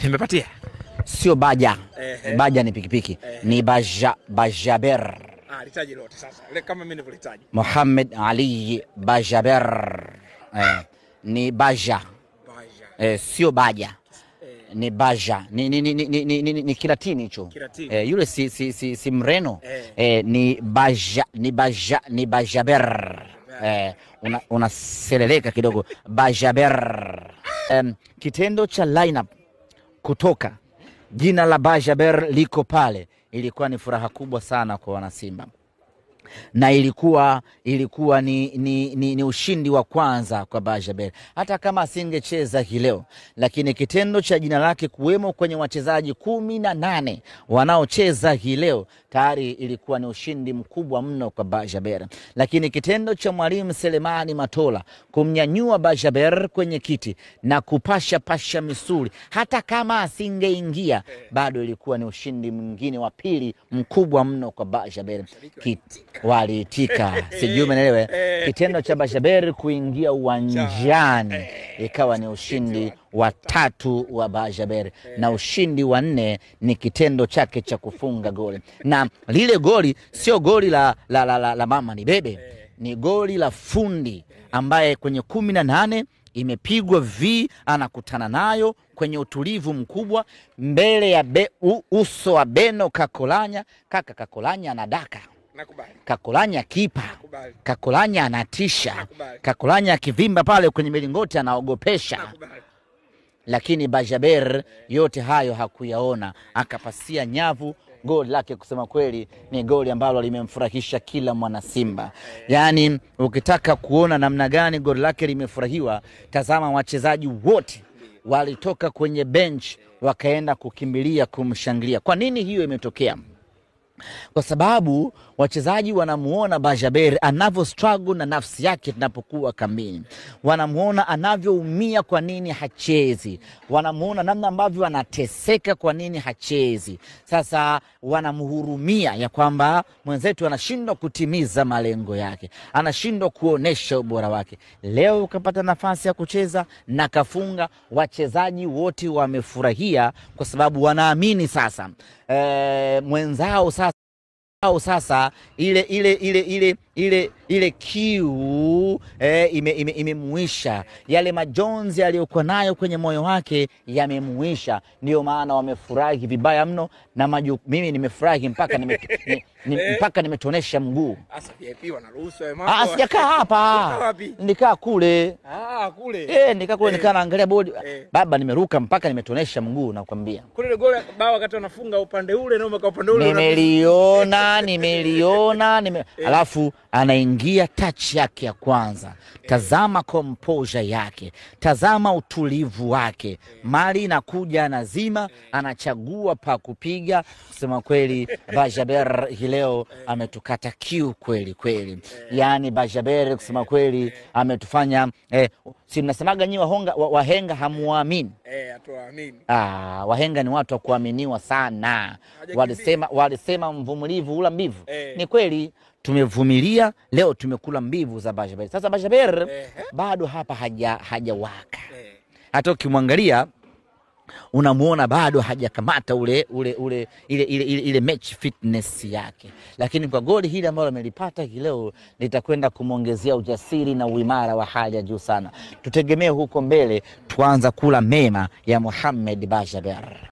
Nimepatia. Sio Baja. Baja ni pikipiki. Ni Bajaber. Litaji lote sasa. Ile kama mimi nilivyohitaji. Muhammad Ali Bajaber. Ni Baja. Sio Baja. Ni Baja. Ni Kilatini hicho. Yule si Mreno. Ni Bajaber. Unaseleleka kidogo. Bajaber. Kitendo cha lineup kutoka jina la Bajaber liko pale, ilikuwa ni furaha kubwa sana kwa wanasimba, na ilikuwa ni ushindi wa kwanza kwa Bajaber, hata kama asingecheza hii leo, lakini kitendo cha jina lake kuwemo kwenye wachezaji 18 wanaocheza hii leo tayari ilikuwa ni ushindi mkubwa mno kwa Bajaber. Lakini kitendo cha Mwalimu Selemani Matola kumnyanyua Bajaber kwenye kiti na kupasha misuli, hata kama asingeingia bado ilikuwa ni ushindi mwingine wa pili mkubwa mno kwa Bajaber. Waliitika, sijui umeelewa. Kitendo cha Bajaber kuingia uwanjani ikawa ni ushindi wa 3 wa Bajaber, na ushindi wa 4 ni kitendo chake cha kufunga goli. Na lile goli sio goli la mama ni bebe, ni goli la fundi ambaye kwenye 18 imepigwa anakutana nayo kwenye utulivu mkubwa mbele ya uso wa Beno Kakolanya. Kaka Kakolanya anadaka. Nakubali. Kakolanya kipa. Kakolanya anatisha. Kakolanya akivimba pale kwenye milingoti anaogopesha. Lakini Bajaber yote hayo hakuyaona, akapasia nyavu. Goli lake kusema kweli ni goli ambalo limemfurahisha kila mwana Simba. Yani ukitaka kuona namna gani goli lake limefurahiwa, tazama wachezaji wote walitoka kwenye bench wakaenda kukimbilia kumshangilia. Kwa nini hiyo imetokea? Kwa sababu wachezaji wanamuona Bajaber anavyo struggle na nafsi yake tunapokuwa kambini. Wanamuona anavyoumia kwa nini hachezi. Wanamuona namna ambavyo anateseka kwa nini hachezi. Sasa wanamhurumia ya kwamba mwenzetu anashindwa kutimiza malengo yake, anashindwa kuonesha ubora wake. Leo ukapata nafasi ya kucheza na kafunga, wachezaji wote wamefurahia kwa sababu wanaamini sasa mwenzao sasa ile kiu imemuisha, yale majonzi aliyokuwa nayo kwenye moyo wake yamemuisha. Ndio maana wamefurahi vibaya mno, na mimi nimefurahi mpaka nimetonesha mguu. Sasa VIP wanaruhusu mambo. Sijakaa hapa. Nikaa kule. Kule. Nikaa kule nikaa naangalia bodi. Baba nimeruka mpaka nimetonesha mguu nakwambia. Kule ile goli bao wakati wanafunga upande ule na kwa upande ule. Nimeliona. Alafu anaingia touch yake ya kwanza. Tazama composure yake. Tazama utulivu wake. Mali inakuja nazima, anachagua pa kupiga. Kusema kweli Bajaber leo ametukata kiu kweli. Yani Bajaber kusema kweli ametufanya si mnasemaga nyinyi wahenga hamuamini. Hatuamini. Wahenga ni watu wa kuaminiwa sana. Walisema mvumilivu ula mbivu. Ni kweli tumevumilia, leo tumekula mbivu za Bajaber. Sasa Bajaber bado hapa hajawaka. Hata ukimwangalia unamuona bado hajakamata ile match fitness yake. Lakini kwa goli hili ambalo amelipata leo litakwenda kumongezea ujasiri na uimara wa hali ya juu sana. Tutegemee huko mbele tuanza kula mema ya Mohamed Bajaber.